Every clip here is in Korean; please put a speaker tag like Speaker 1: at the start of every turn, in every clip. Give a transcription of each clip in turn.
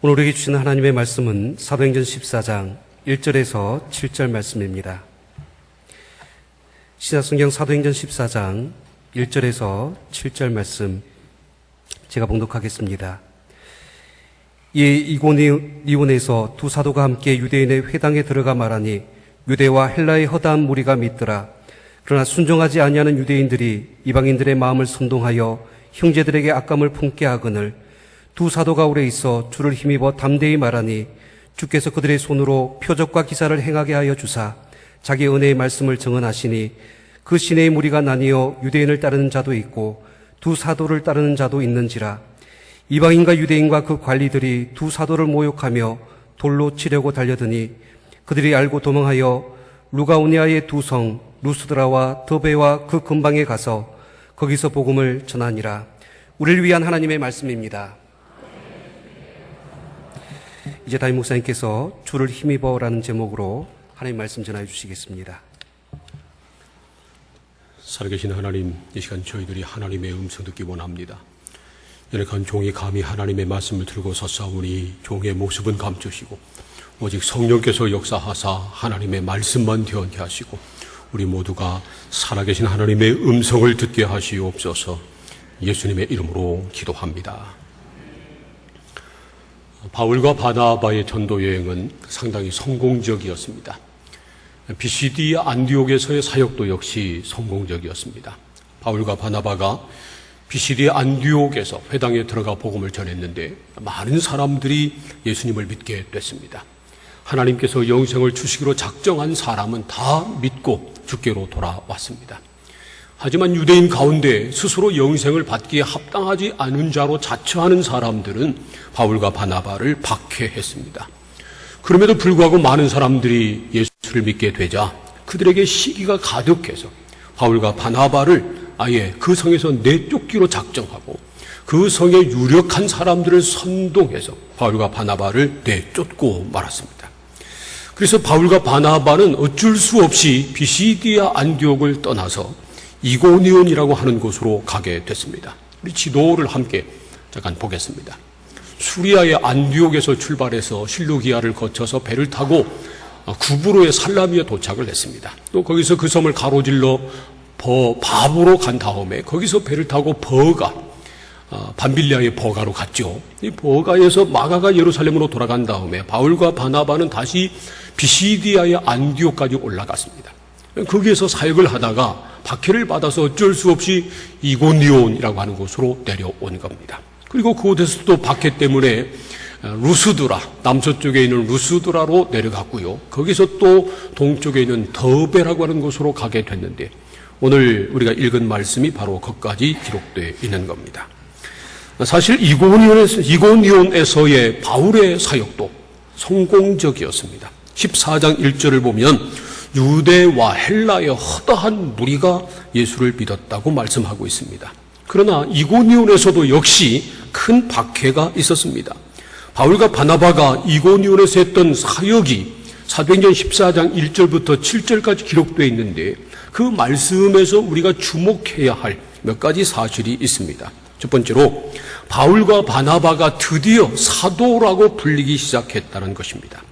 Speaker 1: 오늘 우리에게 주시는 하나님의 말씀은 사도행전 14장 1절에서 7절 말씀입니다. 신약성경 사도행전 14장 1절에서 7절 말씀 제가 봉독하겠습니다. 이에 이고니온에서 두 사도가 함께 유대인의 회당에 들어가 말하니 유대와 헬라의 허다한 무리가 믿더라. 그러나 순종하지 아니하는 유대인들이 이방인들의 마음을 선동하여 형제들에게 악감을 품게 하거늘 두 사도가 오래 있어 주를 힘입어 담대히 말하니 주께서 그들의 손으로 표적과 기사를 행하게 하여 주사 자기 은혜의 말씀을 증언하시니 그 시내의 무리가 나뉘어 유대인을 따르는 자도 있고 두 사도를 따르는 자도 있는지라. 이방인과 유대인과 그 관리들이 두 사도를 모욕하며 돌로 치려고 달려드니 그들이 알고 도망하여 루가오니아의 두 성 루스드라와 더베와 그 근방에 가서 거기서 복음을 전하니라. 우리를 위한 하나님의 말씀입니다. 이제 담임 목사님께서 주를 힘입어라는 제목으로 하나님 말씀 전해 주시겠습니다.
Speaker 2: 살아계신 하나님, 이 시간 저희들이 하나님의 음성 듣기 원합니다. 연약한 종이 감히 하나님의 말씀을 들고 섰사오니 종의 모습은 감추시고 오직 성령께서 역사하사 하나님의 말씀만 되었게 하시고 우리 모두가 살아계신 하나님의 음성을 듣게 하시옵소서. 예수님의 이름으로 기도합니다. 바울과 바나바의 전도 여행은 상당히 성공적이었습니다. 비시디 안디옥에서의 사역도 역시 성공적이었습니다. 바울과 바나바가 비시디 안디옥에서 회당에 들어가 복음을 전했는데 많은 사람들이 예수님을 믿게 됐습니다. 하나님께서 영생을 주시기로 작정한 사람은 다 믿고 주께로 돌아왔습니다. 하지만 유대인 가운데 스스로 영생을 받기에 합당하지 않은 자로 자처하는 사람들은 바울과 바나바를 박해했습니다. 그럼에도 불구하고 많은 사람들이 예수를 믿게 되자 그들에게 시기가 가득해서 바울과 바나바를 아예 그 성에서 내쫓기로 작정하고 그 성에 유력한 사람들을 선동해서 바울과 바나바를 내쫓고 말았습니다. 그래서 바울과 바나바는 어쩔 수 없이 비시디아 안디옥을 떠나서 이고니온이라고 하는 곳으로 가게 됐습니다. 우리 지도를 함께 잠깐 보겠습니다. 수리아의 안디옥에서 출발해서 실루기아를 거쳐서 배를 타고 구브로의 살라미에 도착을 했습니다. 또 거기서 그 섬을 가로질러 바브로 간 다음에 거기서 배를 타고 버가, 밤빌리아의 버가로 갔죠. 이 버가에서 마가가 예루살렘으로 돌아간 다음에 바울과 바나바는 다시 비시디아의 안디옥까지 올라갔습니다. 거기에서 사역을 하다가 박해를 받아서 어쩔 수 없이 이고니온이라고 하는 곳으로 내려온 겁니다. 그리고 그곳에서 또 박해 때문에 루스드라, 남서쪽에 있는 루스드라로 내려갔고요. 거기서 또 동쪽에 있는 더베라고 하는 곳으로 가게 됐는데 오늘 우리가 읽은 말씀이 바로 거기까지 기록되어 있는 겁니다. 사실 이고니온에서의 바울의 사역도 성공적이었습니다. 14장 1절을 보면 유대와 헬라의 허다한 무리가 예수를 믿었다고 말씀하고 있습니다. 그러나 이고니온에서도 역시 큰 박해가 있었습니다. 바울과 바나바가 이고니온에서 했던 사역이 사도행전 14장 1절부터 7절까지 기록되어 있는데 그 말씀에서 우리가 주목해야 할 몇 가지 사실이 있습니다. 첫 번째로 바울과 바나바가 드디어 사도라고 불리기 시작했다는 것입니다.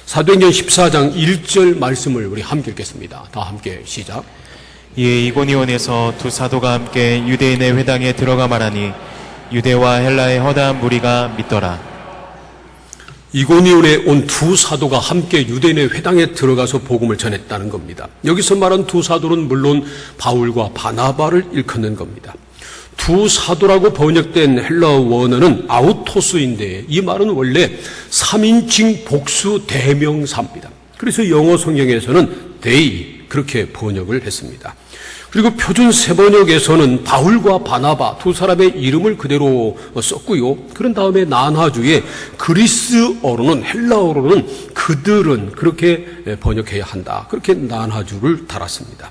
Speaker 2: 사도행전 14장 1절 말씀을 우리 함께 읽겠습니다. 다 함께 시작.
Speaker 3: 이에 이고니온에서 두 사도가 함께 유대인의 회당에 들어가 말하니 유대와 헬라의 허다한 무리가 믿더라.
Speaker 2: 이고니온에 온 두 사도가 함께 유대인의 회당에 들어가서 복음을 전했다는 겁니다. 여기서 말한 두 사도는 물론 바울과 바나바를 일컫는 겁니다. 두 사도라고 번역된 헬라어 원어는 아우토스인데 이 말은 원래 3인칭 복수 대명사입니다. 그래서 영어 성경에서는 they 그렇게 번역을 했습니다. 그리고 표준 세번역에서는 바울과 바나바 두 사람의 이름을 그대로 썼고요. 그런 다음에 난하주에 그리스어로는 헬라어로는 그들은 그렇게 번역해야 한다. 그렇게 난하주를 달았습니다.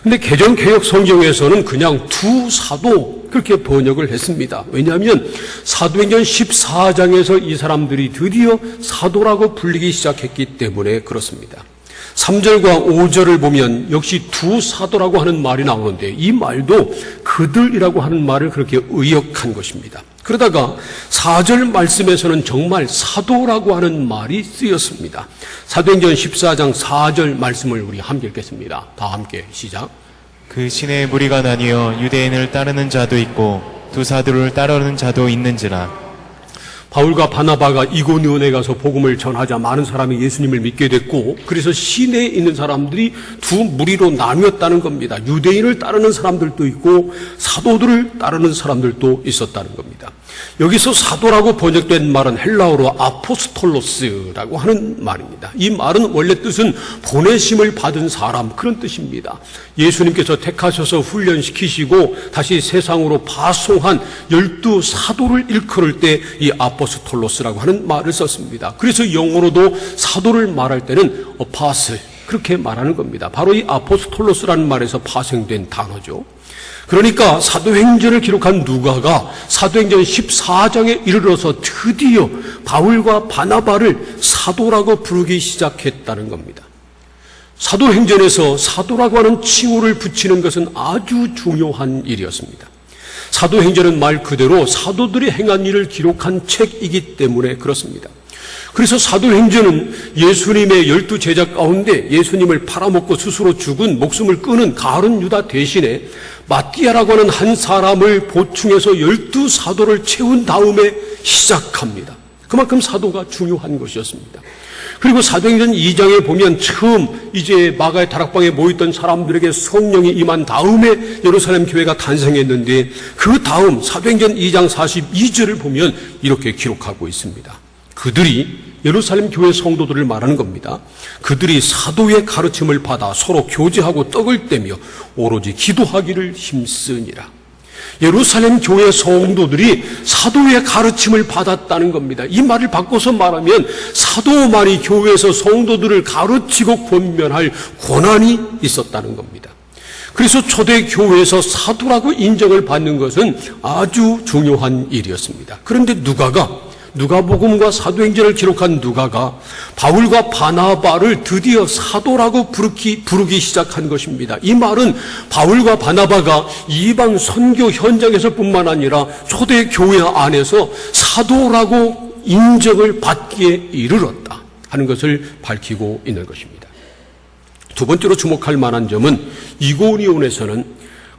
Speaker 2: 근데 개정개혁 성경에서는 그냥 두 사도 그렇게 번역을 했습니다. 왜냐하면 사도행전 14장에서 이 사람들이 드디어 사도라고 불리기 시작했기 때문에 그렇습니다. 3절과 5절을 보면 역시 두 사도라고 하는 말이 나오는데 이 말도 그들이라고 하는 말을 그렇게 의역한 것입니다. 그러다가 4절 말씀에서는 정말 사도라고 하는 말이 쓰였습니다. 사도행전 14장 4절 말씀을 우리 함께 읽겠습니다. 다 함께 시작.
Speaker 3: 그 시내에 무리가 나뉘어 유대인을 따르는 자도 있고 두 사도를 따르는 자도 있는지라.
Speaker 2: 바울과 바나바가 이고니온에 가서 복음을 전하자 많은 사람이 예수님을 믿게 됐고, 그래서 시내에 있는 사람들이 두 무리로 나뉘었다는 겁니다. 유대인을 따르는 사람들도 있고 사도들을 따르는 사람들도 있었다는 겁니다. 여기서 사도라고 번역된 말은 헬라어로 아포스톨로스라고 하는 말입니다. 이 말은 원래 뜻은 보내심을 받은 사람, 그런 뜻입니다. 예수님께서 택하셔서 훈련시키시고 다시 세상으로 파송한 12 사도를 일컬을 때 이 아포스톨로스라고 하는 말을 썼습니다. 그래서 영어로도 사도를 말할 때는 어파슬, 그렇게 말하는 겁니다. 바로 이 아포스톨로스라는 말에서 파생된 단어죠. 그러니까 사도행전을 기록한 누가가 사도행전 14장에 이르러서 드디어 바울과 바나바를 사도라고 부르기 시작했다는 겁니다. 사도행전에서 사도라고 하는 칭호를 붙이는 것은 아주 중요한 일이었습니다. 사도행전은 말 그대로 사도들이 행한 일을 기록한 책이기 때문에 그렇습니다. 그래서 사도행전은 예수님의 12 제자 가운데 예수님을 팔아먹고 스스로 죽은, 목숨을 끊은 가룟 유다 대신에 마띠아라고 하는 한 사람을 보충해서 12 사도를 채운 다음에 시작합니다. 그만큼 사도가 중요한 것이었습니다. 그리고 사도행전 2장에 보면 처음 이제 마가의 다락방에 모였던 사람들에게 성령이 임한 다음에 예루살렘 교회가 탄생했는데, 그 다음 사도행전 2장 42절을 보면 이렇게 기록하고 있습니다. 그들이, 예루살렘 교회 성도들을 말하는 겁니다. 그들이 사도의 가르침을 받아 서로 교제하고 떡을 떼며 오로지 기도하기를 힘쓰니라. 예루살렘 교회 성도들이 사도의 가르침을 받았다는 겁니다. 이 말을 바꿔서 말하면 사도만이 교회에서 성도들을 가르치고 권면할 권한이 있었다는 겁니다. 그래서 초대 교회에서 사도라고 인정을 받는 것은 아주 중요한 일이었습니다. 그런데 누가복음과 사도행전을 기록한 누가가 바울과 바나바를 드디어 사도라고 부르기 시작한 것입니다. 이 말은 바울과 바나바가 이방 선교 현장에서뿐만 아니라 초대 교회 안에서 사도라고 인정을 받기에 이르렀다 하는 것을 밝히고 있는 것입니다. 두 번째로 주목할 만한 점은 이고니온에서는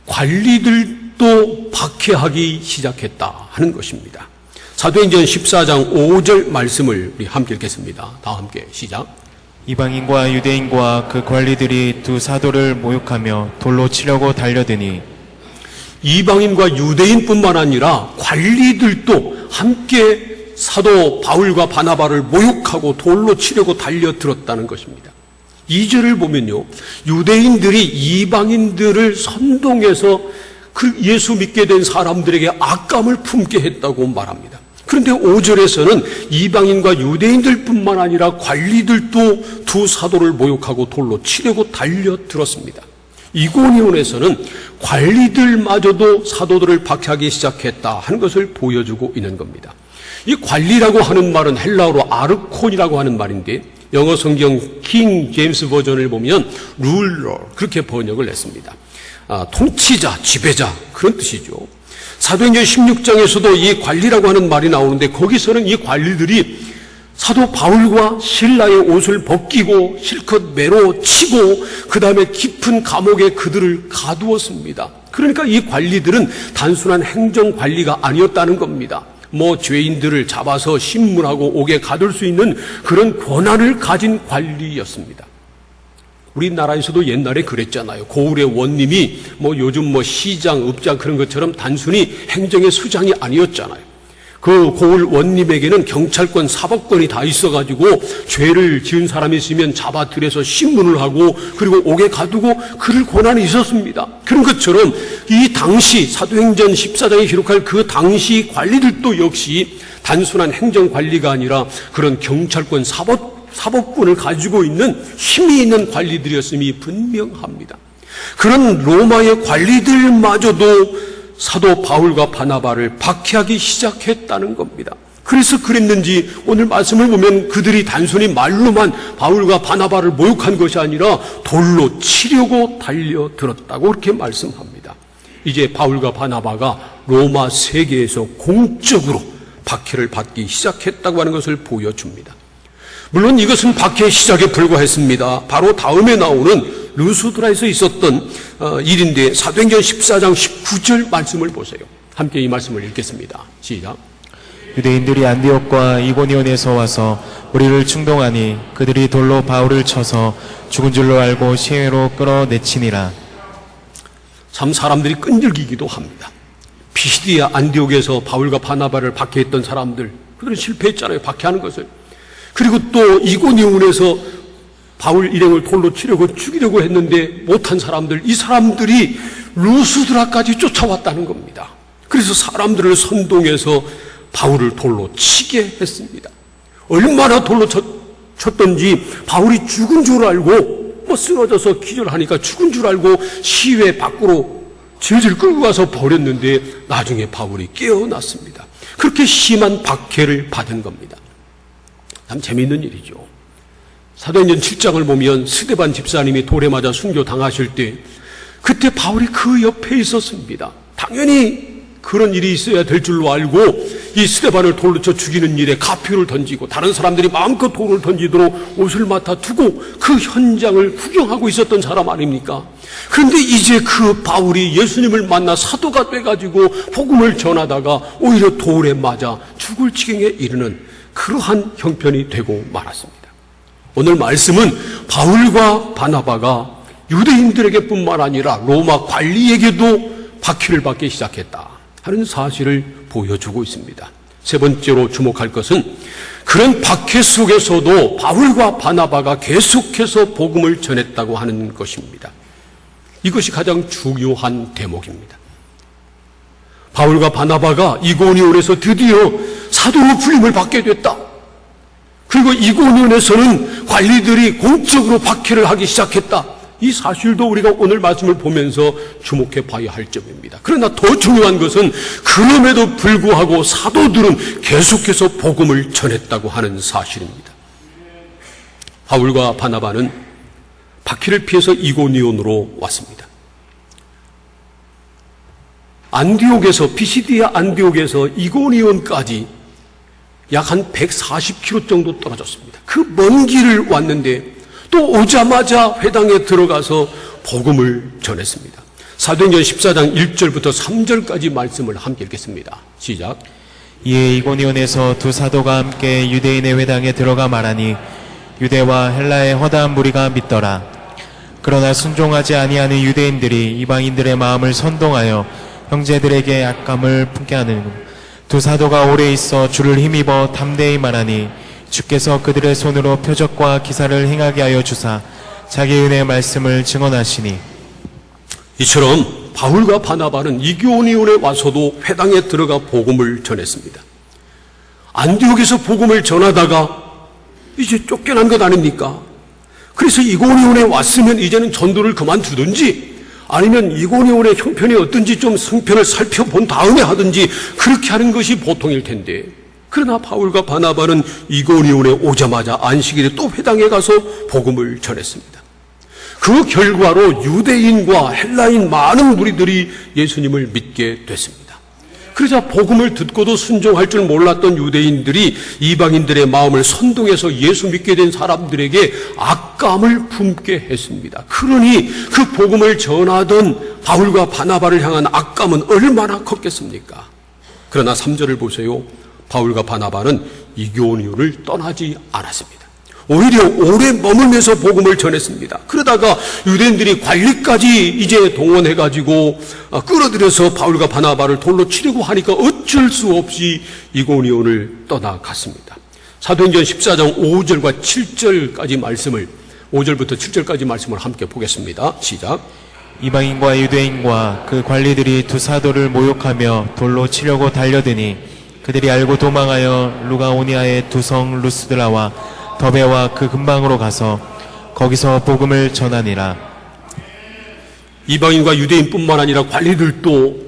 Speaker 2: 관리들도 박해하기 시작했다 하는 것입니다. 사도행전 14장 5절 말씀을 우리 함께 읽겠습니다. 다 함께 시작.
Speaker 3: 이방인과 유대인과 그 관리들이 두 사도를 모욕하며 돌로 치려고 달려드니.
Speaker 2: 이방인과 유대인뿐만 아니라 관리들도 함께 사도 바울과 바나바를 모욕하고 돌로 치려고 달려들었다는 것입니다. 2절을 보면요, 유대인들이 이방인들을 선동해서 그 예수 믿게 된 사람들에게 악감을 품게 했다고 말합니다. 그런데 5절에서는 이방인과 유대인들뿐만 아니라 관리들도 두 사도를 모욕하고 돌로 치려고 달려들었습니다. 이고니온에서는 관리들마저도 사도들을 박해하기 시작했다 하는 것을 보여주고 있는 겁니다. 이 관리라고 하는 말은 헬라어로 아르콘이라고 하는 말인데, 영어 성경 킹 제임스 버전을 보면 룰러, 그렇게 번역을 했습니다. 통치자, 지배자, 그런 뜻이죠. 사도행전 16장에서도 이 관리라고 하는 말이 나오는데, 거기서는 이 관리들이 사도 바울과 실라의 옷을 벗기고 실컷 매로 치고 그 다음에 깊은 감옥에 그들을 가두었습니다. 그러니까 이 관리들은 단순한 행정관리가 아니었다는 겁니다. 죄인들을 잡아서 신문하고 옥에 가둘 수 있는 그런 권한을 가진 관리였습니다. 우리나라에서도 옛날에 그랬잖아요. 고을의 원님이 요즘 시장, 읍장 그런 것처럼 단순히 행정의 수장이 아니었잖아요. 그 고을 원님에게는 경찰권, 사법권이 다 있어가지고 죄를 지은 사람이 있으면 잡아 들여서 신문을 하고 그리고 옥에 가두고 그럴 권한이 있었습니다. 그런 것처럼 이 당시 사도행전 14장에 기록할 그 당시 관리들도 역시 단순한 행정관리가 아니라 그런 경찰권, 사법권을 가지고 있는 힘이 있는 관리들이었음이 분명합니다. 그런 로마의 관리들마저도 사도 바울과 바나바를 박해하기 시작했다는 겁니다. 그래서 그랬는지 오늘 말씀을 보면 그들이 단순히 말로만 바울과 바나바를 모욕한 것이 아니라 돌로 치려고 달려들었다고 그렇게 말씀합니다. 이제 바울과 바나바가 로마 세계에서 공적으로 박해를 받기 시작했다고 하는 것을 보여줍니다. 물론 이것은 박해의 시작에 불과했습니다. 바로 다음에 나오는 르수드라에서 있었던 일인데 사도행전 14장 19절 말씀을 보세요. 함께 이 말씀을 읽겠습니다. 시작.
Speaker 3: 유대인들이 안디옥과 이고니온에서 와서 우리를 충동하니 그들이 돌로 바울을 쳐서 죽은 줄로 알고 시외로 끌어내치니라.
Speaker 2: 참 사람들이 끈질기기도 합니다. 피시디아 안디옥에서 바울과 바나바를 박해했던 사람들, 그들은 실패했잖아요. 박해하는 것을. 그리고 또 이고니온에서 바울 일행을 돌로 치려고 죽이려고 했는데 못한 사람들, 이 사람들이 루스드라까지 쫓아왔다는 겁니다. 그래서 사람들을 선동해서 바울을 돌로 치게 했습니다. 얼마나 돌로 쳤던지 바울이 죽은 줄 알고 쓰러져서 기절하니까 죽은 줄 알고 시외 밖으로 질질 끌고 가서 버렸는데 나중에 바울이 깨어났습니다. 그렇게 심한 박해를 받은 겁니다. 참 재미있는 일이죠. 사도행전 7장을 보면 스데반 집사님이 돌에 맞아 순교당하실 때 그때 바울이 그 옆에 있었습니다. 당연히 그런 일이 있어야 될 줄로 알고 이 스데반을 돌로 쳐 죽이는 일에 가표를 던지고 다른 사람들이 마음껏 돌을 던지도록 옷을 맡아두고 그 현장을 구경하고 있었던 사람 아닙니까? 그런데 이제 그 바울이 예수님을 만나 사도가 돼가지고 복음을 전하다가 오히려 돌에 맞아 죽을 지경에 이르는 그러한 형편이 되고 말았습니다. 오늘 말씀은 바울과 바나바가 유대인들에게 뿐만 아니라 로마 관리에게도 박해를 받기 시작했다 하는 사실을 보여주고 있습니다. 세 번째로 주목할 것은 그런 박해 속에서도 바울과 바나바가 계속해서 복음을 전했다고 하는 것입니다. 이것이 가장 중요한 대목입니다. 바울과 바나바가 이고니온에서 드디어 사도로 불림을 받게 됐다. 그리고 이고니온에서는 관리들이 공적으로 박해를 하기 시작했다. 이 사실도 우리가 오늘 말씀을 보면서 주목해 봐야 할 점입니다. 그러나 더 중요한 것은 그럼에도 불구하고 사도들은 계속해서 복음을 전했다고 하는 사실입니다. 바울과 바나바는 박해를 피해서 이고니온으로 왔습니다. 안디옥에서 피시디아 안디옥에서 이고니온까지 약 한 140km 정도 떨어졌습니다. 그 먼 길을 왔는데 또 오자마자 회당에 들어가서 복음을 전했습니다. 사도행전 14장 1절부터 3절까지 말씀을 함께 읽겠습니다. 시작.
Speaker 3: 이에 이고니온에서 두 사도가 함께 유대인의 회당에 들어가 말하니 유대와 헬라의 허다한 무리가 믿더라. 그러나 순종하지 아니하는 유대인들이 이방인들의 마음을 선동하여 형제들에게 악감을 품게 하는 두 사도가 오래 있어 주를 힘입어 담대히 말하니 주께서 그들의 손으로 표적과 기사를 행하게 하여 주사 자기 은혜의 말씀을 증언하시니.
Speaker 2: 이처럼 바울과 바나바는 이고니온에 와서도 회당에 들어가 복음을 전했습니다. 안디옥에서 복음을 전하다가 이제 쫓겨난 것 아닙니까? 그래서 이고니온에 왔으면 이제는 전도를 그만두든지 아니면 이고니온의 형편이 어떤지 좀 성편을 살펴본 다음에 하든지 그렇게 하는 것이 보통일 텐데, 그러나 바울과 바나바는 이고니온에 오자마자 안식일에 또 회당에 가서 복음을 전했습니다. 그 결과로 유대인과 헬라인 많은 무리들이 예수님을 믿게 됐습니다. 그러자 복음을 듣고도 순종할 줄 몰랐던 유대인들이 이방인들의 마음을 선동해서 예수 믿게 된 사람들에게 악감을 품게 했습니다. 그러니 그 복음을 전하던 바울과 바나바를 향한 악감은 얼마나 컸겠습니까? 그러나 3절을 보세요. 바울과 바나바는 이고니온을 떠나지 않았습니다. 오히려 오래 머물면서 복음을 전했습니다. 그러다가 유대인들이 관리까지 이제 동원해가지고 끌어들여서 바울과 바나바를 돌로 치려고 하니까 어쩔 수 없이 이고니온을 떠나갔습니다. 사도행전 14장 5절과 7절까지 말씀을 5절부터 7절까지 말씀을 함께 보겠습니다. 시작.
Speaker 3: 이방인과 유대인과 그 관리들이 두 사도를 모욕하며 돌로 치려고 달려드니 그들이 알고 도망하여 루가오니아의 두 성 루스드라와 더베와 그 근방으로 가서 거기서 복음을 전하니라.
Speaker 2: 이방인과 유대인뿐만 아니라 관리들도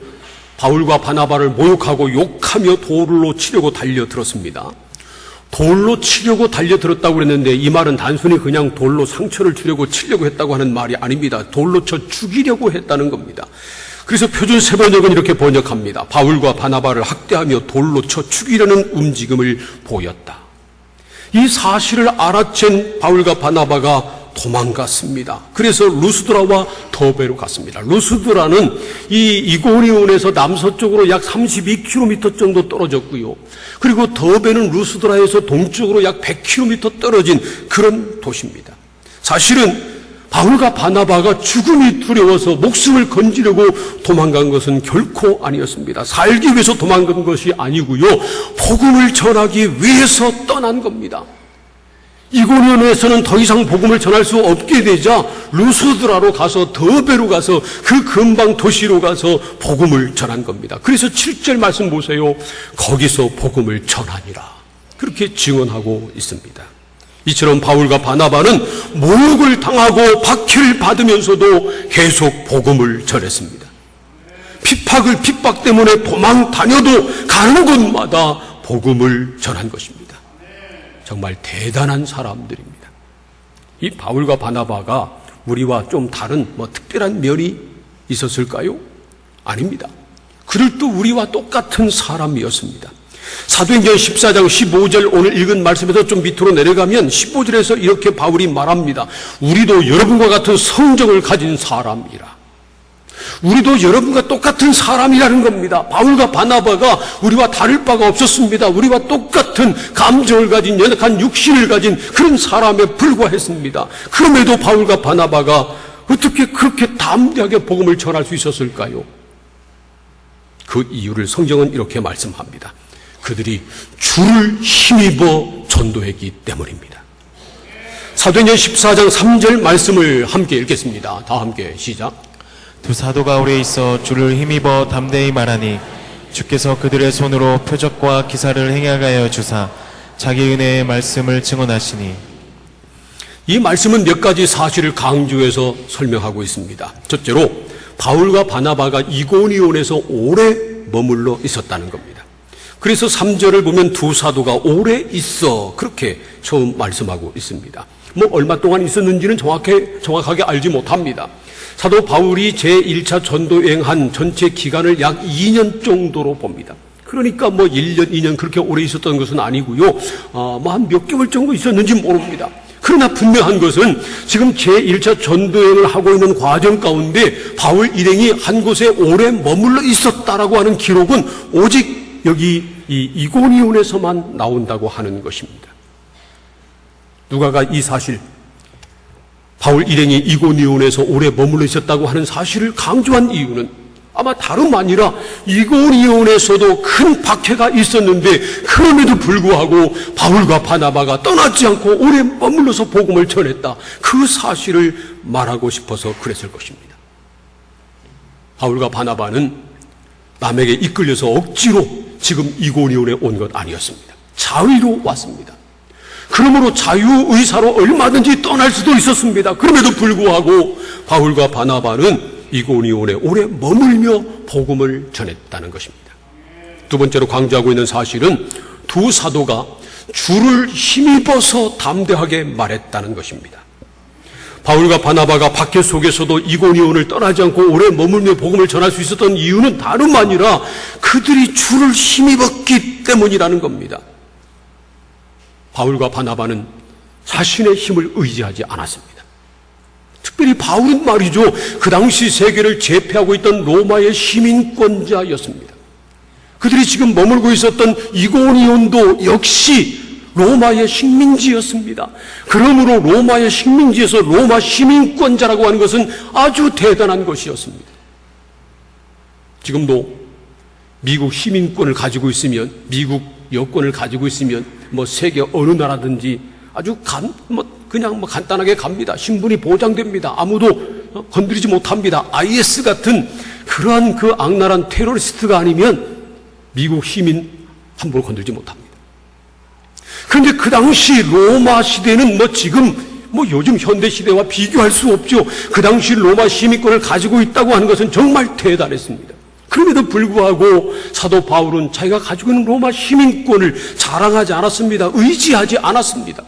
Speaker 2: 바울과 바나바를 모욕하고 욕하며 돌로 치려고 달려들었습니다. 돌로 치려고 달려들었다고 그랬는데 이 말은 단순히 그냥 돌로 상처를 주려고 치려고 했다고 하는 말이 아닙니다. 돌로 쳐 죽이려고 했다는 겁니다. 그래서 표준 세번역은 이렇게 번역합니다. 바울과 바나바를 학대하며 돌로 쳐 죽이려는 움직임을 보였다. 이 사실을 알아챈 바울과 바나바가 도망갔습니다. 그래서 루스드라와 더베로 갔습니다. 루스드라는 이 이고니온에서 남서쪽으로 약 32km 정도 떨어졌고요. 그리고 더베는 루스드라에서 동쪽으로 약 100km 떨어진 그런 도시입니다. 사실은 바울과 바나바가 죽음이 두려워서 목숨을 건지려고 도망간 것은 결코 아니었습니다. 살기 위해서 도망간 것이 아니고요. 복음을 전하기 위해서 떠난 겁니다. 이고니온에서는 더 이상 복음을 전할 수 없게 되자 루스드라로 가서 더베로 가서 그 근방 도시로 가서 복음을 전한 겁니다. 그래서 7절 말씀 보세요. 거기서 복음을 전하니라. 그렇게 증언하고 있습니다. 이처럼 바울과 바나바는 모욕을 당하고 박해를 받으면서도 계속 복음을 전했습니다. 핍박 때문에 도망 다녀도 가는 곳마다 복음을 전한 것입니다. 정말 대단한 사람들입니다. 이 바울과 바나바가 우리와 좀 다른 특별한 면이 있었을까요? 아닙니다. 그들도 우리와 똑같은 사람이었습니다. 사도행전 14장 15절 오늘 읽은 말씀에서 좀 밑으로 내려가면 15절에서 이렇게 바울이 말합니다. 우리도 여러분과 같은 성정을 가진 사람이라. 우리도 여러분과 똑같은 사람이라는 겁니다. 바울과 바나바가 우리와 다를 바가 없었습니다. 우리와 똑같은 감정을 가진 연약한 육신을 가진 그런 사람에 불과했습니다. 그럼에도 바울과 바나바가 어떻게 그렇게 담대하게 복음을 전할 수 있었을까요? 그 이유를 성경은 이렇게 말씀합니다. 그들이 주를 힘입어 전도했기 때문입니다. 사도행전 14장 3절 말씀을 함께 읽겠습니다. 다 함께 시작.
Speaker 3: 두 사도가 오래 있어 주를 힘입어 담대히 말하니 주께서 그들의 손으로 표적과 기사를 행하게 하여 주사 자기 은혜의 말씀을 증언하시니.
Speaker 2: 이 말씀은 몇 가지 사실을 강조해서 설명하고 있습니다. 첫째로 바울과 바나바가 이고니온에서 오래 머물러 있었다는 겁니다. 그래서 3절을 보면 두 사도가 오래 있어 그렇게 처음 말씀하고 있습니다. 얼마 동안 있었는지는 정확하게 알지 못합니다. 사도 바울이 제1차 전도 여행한 전체 기간을 약 2년 정도로 봅니다. 그러니까 1년, 2년 그렇게 오래 있었던 것은 아니고요. 한 몇 개월 정도 있었는지 모릅니다. 그러나 분명한 것은 지금 제1차 전도 여행을 하고 있는 과정 가운데 바울 일행이 한 곳에 오래 머물러 있었다라고 하는 기록은 오직 여기 이 이고니온에서만 나온다고 하는 것입니다. 누가가 이 사실, 바울 일행이 이고니온에서 오래 머물러 있었다고 하는 사실을 강조한 이유는 아마 다름 아니라 이고니온에서도 큰 박해가 있었는데 그럼에도 불구하고 바울과 바나바가 떠나지 않고 오래 머물러서 복음을 전했다. 그 사실을 말하고 싶어서 그랬을 것입니다. 바울과 바나바는 남에게 이끌려서 억지로 지금 이고니온에 온 것 아니었습니다. 자의로 왔습니다. 그러므로 자유의사로 얼마든지 떠날 수도 있었습니다. 그럼에도 불구하고 바울과 바나바는 이고니온에 오래 머물며 복음을 전했다는 것입니다. 두 번째로 강조하고 있는 사실은 두 사도가 주를 힘입어서 담대하게 말했다는 것입니다. 바울과 바나바가 박해 속에서도 이고니온을 떠나지 않고 오래 머물며 복음을 전할 수 있었던 이유는 다름 아니라 그들이 주를 힘입었기 때문이라는 겁니다. 바울과 바나바는 자신의 힘을 의지하지 않았습니다. 특별히 바울은 말이죠. 그 당시 세계를 제패하고 있던 로마의 시민권자였습니다. 그들이 지금 머물고 있었던 이고니온도 역시 로마의 식민지였습니다. 그러므로 로마의 식민지에서 로마 시민권자라고 하는 것은 아주 대단한 것이었습니다. 지금도 미국 시민권을 가지고 있으면, 미국 여권을 가지고 있으면 세계 어느 나라든지 아주 그냥 간단하게 갑니다. 신분이 보장됩니다. 아무도 건드리지 못합니다. IS 같은 그러한 그 악랄한 테러리스트가 아니면 미국 시민 함부로 건들지 못합니다. 그런데 그 당시 로마 시대는 지금 요즘 현대 시대와 비교할 수 없죠. 그 당시 로마 시민권을 가지고 있다고 하는 것은 정말 대단했습니다. 그럼에도 불구하고 사도 바울은 자기가 가지고 있는 로마 시민권을 자랑하지 않았습니다. 의지하지 않았습니다.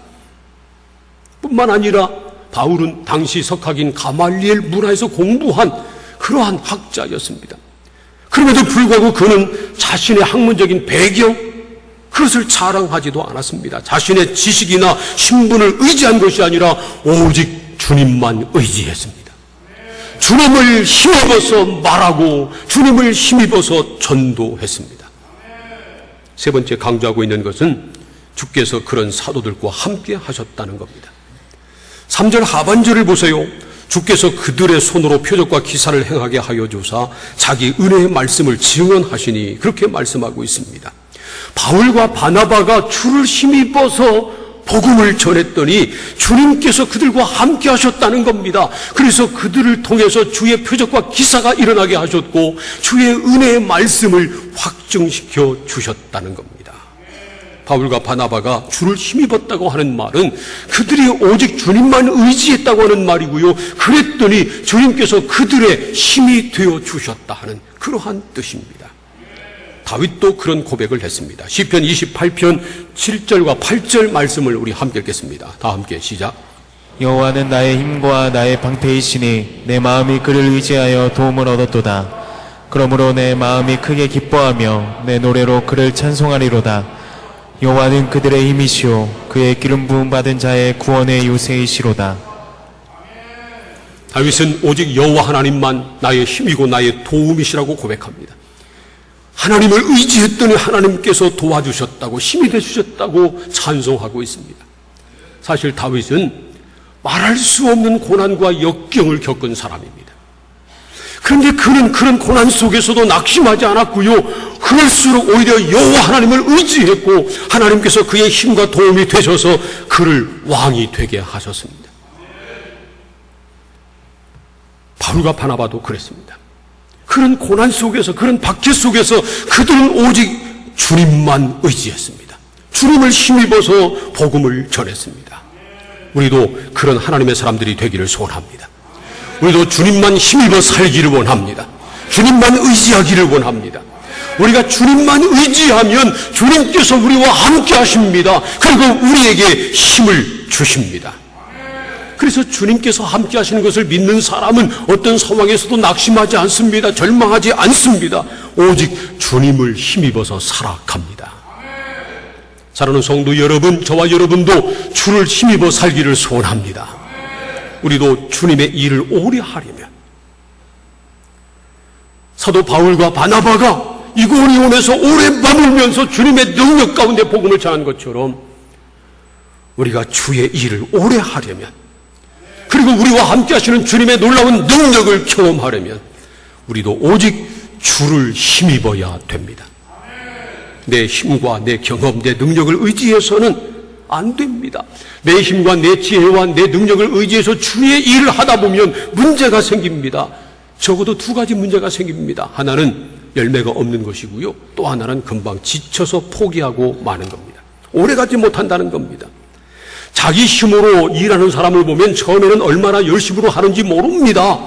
Speaker 2: 뿐만 아니라 바울은 당시 석학인 가말리엘 문화에서 공부한 그러한 학자였습니다. 그럼에도 불구하고 그는 자신의 학문적인 배경, 그것을 자랑하지도 않았습니다. 자신의 지식이나 신분을 의지한 것이 아니라 오직 주님만 의지했습니다. 주님을 힘입어서 말하고 주님을 힘입어서 전도했습니다. 세 번째 강조하고 있는 것은 주께서 그런 사도들과 함께 하셨다는 겁니다. 3절 하반절을 보세요. 주께서 그들의 손으로 표적과 기사를 행하게 하여 주사 자기 은혜의 말씀을 증언하시니 그렇게 말씀하고 있습니다. 바울과 바나바가 주를 힘입어서 복음을 전했더니 주님께서 그들과 함께 하셨다는 겁니다. 그래서 그들을 통해서 주의 표적과 기사가 일어나게 하셨고 주의 은혜의 말씀을 확증시켜 주셨다는 겁니다. 바울과 바나바가 주를 힘입었다고 하는 말은 그들이 오직 주님만 의지했다고 하는 말이고요. 그랬더니 주님께서 그들의 힘이 되어 주셨다 하는 그러한 뜻입니다. 다윗도 그런 고백을 했습니다. 시편 28편 7절과 8절 말씀을 우리 함께 읽겠습니다. 다 함께 시작.
Speaker 3: 여호와는 나의 힘과 나의 방패이시니 내 마음이 그를 의지하여 도움을 얻었도다. 그러므로 내 마음이 크게 기뻐하며 내 노래로 그를 찬송하리로다. 여호와는 그들의 힘이시오 그의 기름 부음 받은 자의 구원의 요새이시로다.
Speaker 2: 다윗은 오직 여호와 하나님만 나의 힘이고 나의 도움이시라고 고백합니다. 하나님을 의지했더니 하나님께서 도와주셨다고 힘이 되주셨다고 찬송하고 있습니다. 사실 다윗은 말할 수 없는 고난과 역경을 겪은 사람입니다. 그런데 그는 그런 고난 속에서도 낙심하지 않았고요. 그럴수록 오히려 여호와 하나님을 의지했고 하나님께서 그의 힘과 도움이 되셔서 그를 왕이 되게 하셨습니다. 바울과 바나바도 그랬습니다. 그런 고난 속에서, 그런 박해 속에서 그들은 오직 주님만 의지했습니다. 주님을 힘입어서 복음을 전했습니다. 우리도 그런 하나님의 사람들이 되기를 소원합니다. 우리도 주님만 힘입어 살기를 원합니다. 주님만 의지하기를 원합니다. 우리가 주님만 의지하면 주님께서 우리와 함께 하십니다. 그리고 우리에게 힘을 주십니다. 그래서 주님께서 함께 하시는 것을 믿는 사람은 어떤 상황에서도 낙심하지 않습니다. 절망하지 않습니다. 오직 주님을 힘입어서 살아갑니다. 사랑하는 성도 여러분, 저와 여러분도 주를 힘입어 살기를 소원합니다. 우리도 주님의 일을 오래 하려면 사도 바울과 바나바가 이고니온에서 오래 머물면서 주님의 능력 가운데 복음을 전한 것처럼 우리가 주의 일을 오래 하려면, 그리고 우리와 함께 하시는 주님의 놀라운 능력을 경험하려면 우리도 오직 주를 힘입어야 됩니다. 내 힘과 내 경험, 내 능력을 의지해서는 안 됩니다. 내 힘과 내 지혜와 내 능력을 의지해서 주의 일을 하다 보면 문제가 생깁니다. 적어도 두 가지 문제가 생깁니다. 하나는 열매가 없는 것이고요. 또 하나는 금방 지쳐서 포기하고 마는 겁니다. 오래가지 못한다는 겁니다. 자기 힘으로 일하는 사람을 보면 처음에는 얼마나 열심으로 하는지 모릅니다.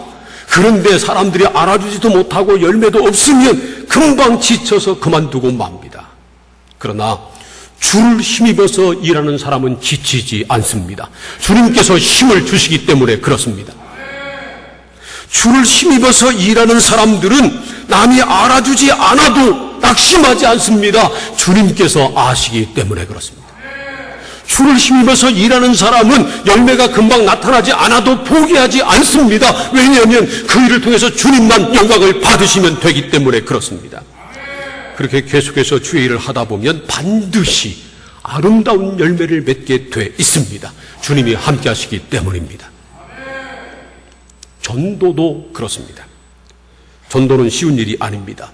Speaker 2: 그런데 사람들이 알아주지도 못하고 열매도 없으면 금방 지쳐서 그만두고 맙니다. 그러나 주를 힘입어서 일하는 사람은 지치지 않습니다. 주님께서 힘을 주시기 때문에 그렇습니다. 주를 힘입어서 일하는 사람들은 남이 알아주지 않아도 낙심하지 않습니다. 주님께서 아시기 때문에 그렇습니다. 주를 힘입어서 일하는 사람은 열매가 금방 나타나지 않아도 포기하지 않습니다. 왜냐하면 그 일을 통해서 주님만 영광을 받으시면 되기 때문에 그렇습니다. 그렇게 계속해서 주의 일을 하다 보면 반드시 아름다운 열매를 맺게 돼 있습니다. 주님이 함께 하시기 때문입니다. 전도도 그렇습니다. 전도는 쉬운 일이 아닙니다.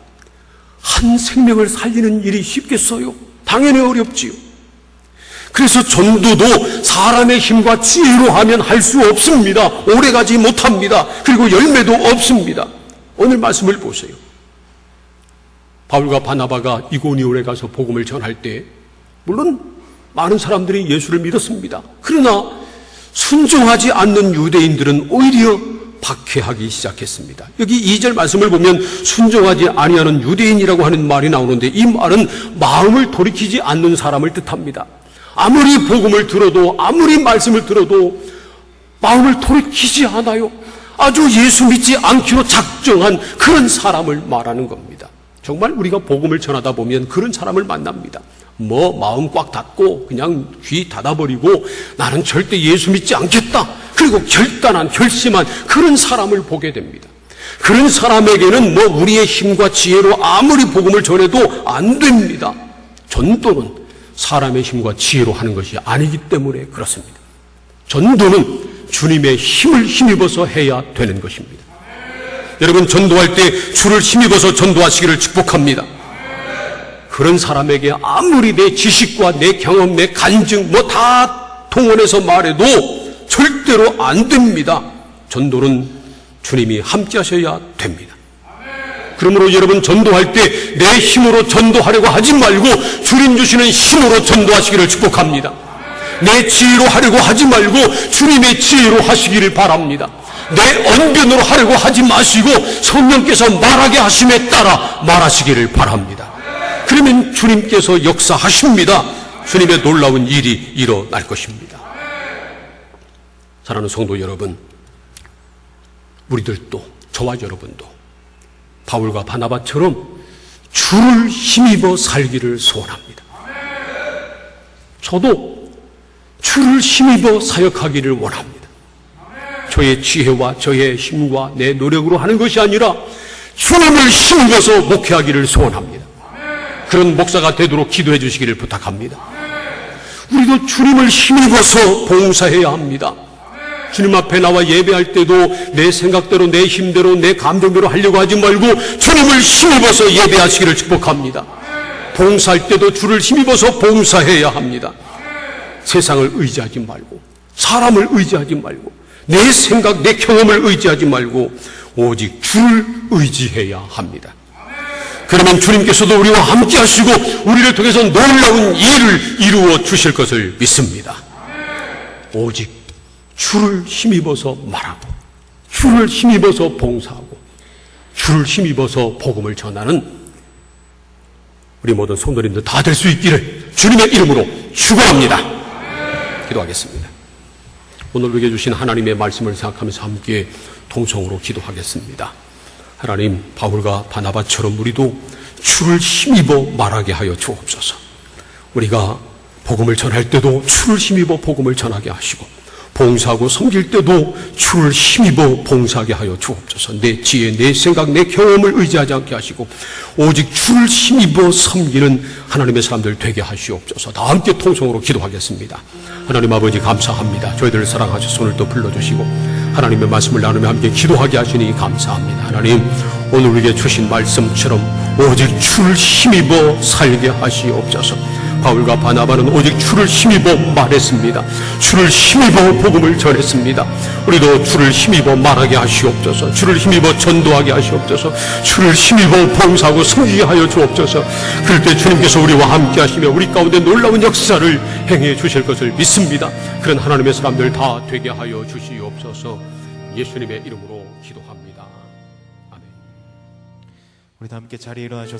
Speaker 2: 한 생명을 살리는 일이 쉽겠어요? 당연히 어렵지요. 그래서 전도도 사람의 힘과 지혜로 하면 할 수 없습니다. 오래가지 못합니다. 그리고 열매도 없습니다. 오늘 말씀을 보세요. 바울과 바나바가 이고니온에 가서 복음을 전할 때 물론 많은 사람들이 예수를 믿었습니다. 그러나 순종하지 않는 유대인들은 오히려 박해하기 시작했습니다. 여기 2절 말씀을 보면 순종하지 아니하는 유대인이라고 하는 말이 나오는데 이 말은 마음을 돌이키지 않는 사람을 뜻합니다. 아무리 복음을 들어도, 아무리 말씀을 들어도 마음을 돌이키지 않아요. 아주 예수 믿지 않기로 작정한 그런 사람을 말하는 겁니다. 정말 우리가 복음을 전하다 보면 그런 사람을 만납니다. 마음 꽉 닫고 그냥 귀 닫아버리고 나는 절대 예수 믿지 않겠다. 그리고 결심한 그런 사람을 보게 됩니다. 그런 사람에게는 우리의 힘과 지혜로 아무리 복음을 전해도 안 됩니다. 전도는 사람의 힘과 지혜로 하는 것이 아니기 때문에 그렇습니다. 전도는 주님의 힘을 힘입어서 해야 되는 것입니다. 여러분, 전도할 때 주를 힘입어서 전도하시기를 축복합니다. 그런 사람에게 아무리 내 지식과 내 경험, 내 간증 다 동원해서 말해도 절대로 안 됩니다. 전도는 주님이 함께 하셔야 됩니다. 그러므로 여러분, 전도할 때 내 힘으로 전도하려고 하지 말고 주님 주시는 힘으로 전도하시기를 축복합니다. 내 지혜로 하려고 하지 말고 주님의 지혜로 하시기를 바랍니다. 내 언변으로 하려고 하지 마시고 성령께서 말하게 하심에 따라 말하시기를 바랍니다. 그러면 주님께서 역사하십니다. 주님의 놀라운 일이 일어날 것입니다. 사랑하는 성도 여러분, 우리들도, 저와 여러분도 바울과 바나바처럼 주를 힘입어 살기를 소원합니다. 저도 주를 힘입어 사역하기를 원합니다. 저의 지혜와 저의 힘과 내 노력으로 하는 것이 아니라 주님을 힘입어서 목회하기를 소원합니다. 그런 목사가 되도록 기도해 주시기를 부탁합니다. 우리도 주님을 힘입어서 봉사해야 합니다. 주님 앞에 나와 예배할 때도 내 생각대로, 내 힘대로, 내 감정대로 하려고 하지 말고 주님을 힘입어서 예배하시기를 축복합니다. 봉사할 때도 주를 힘입어서 봉사해야 합니다. 세상을 의지하지 말고, 사람을 의지하지 말고, 내 생각, 내 경험을 의지하지 말고 오직 주를 의지해야 합니다. 그러면 주님께서도 우리와 함께 하시고 우리를 통해서 놀라운 일을 이루어 주실 것을 믿습니다. 오직 주를 힘입어서 말하고, 주를 힘입어서 봉사하고, 주를 힘입어서 복음을 전하는 우리 모든 성도님들 다 될 수 있기를 주님의 이름으로 축원합니다. 기도하겠습니다. 오늘 우리에게 주신 하나님의 말씀을 생각하면서 함께 통성으로 기도하겠습니다. 하나님, 바울과 바나바처럼 우리도 주를 힘입어 말하게 하여 주옵소서. 우리가 복음을 전할 때도 주를 힘입어 복음을 전하게 하시고, 봉사하고 섬길 때도 주를 힘입어 봉사하게 하여 주옵소서. 내 지혜, 내 생각, 내 경험을 의지하지 않게 하시고 오직 주를 힘입어 섬기는 하나님의 사람들 되게 하시옵소서. 다 함께 통성으로 기도하겠습니다. 하나님 아버지, 감사합니다. 저희들을 사랑하셔서 오늘도 불러주시고 하나님의 말씀을 나누며 함께 기도하게 하시니 감사합니다. 하나님, 오늘 우리에게 주신 말씀처럼 오직 주를 힘입어 살게 하시옵소서. 바울과 바나바는 오직 주를 힘입어 말했습니다. 주를 힘입어 복음을 전했습니다. 우리도 주를 힘입어 말하게 하시옵소서. 주를 힘입어 전도하게 하시옵소서. 주를 힘입어 봉사하고 섬기게 하여 주옵소서. 그럴 때 주님께서 우리와 함께 하시며 우리 가운데 놀라운 역사를 행해 주실 것을 믿습니다. 그런 하나님의 사람들 다 되게 하여 주시옵소서. 예수님의 이름으로 기도합니다. 아멘.
Speaker 3: 우리 다 함께 자리에 일어나셔서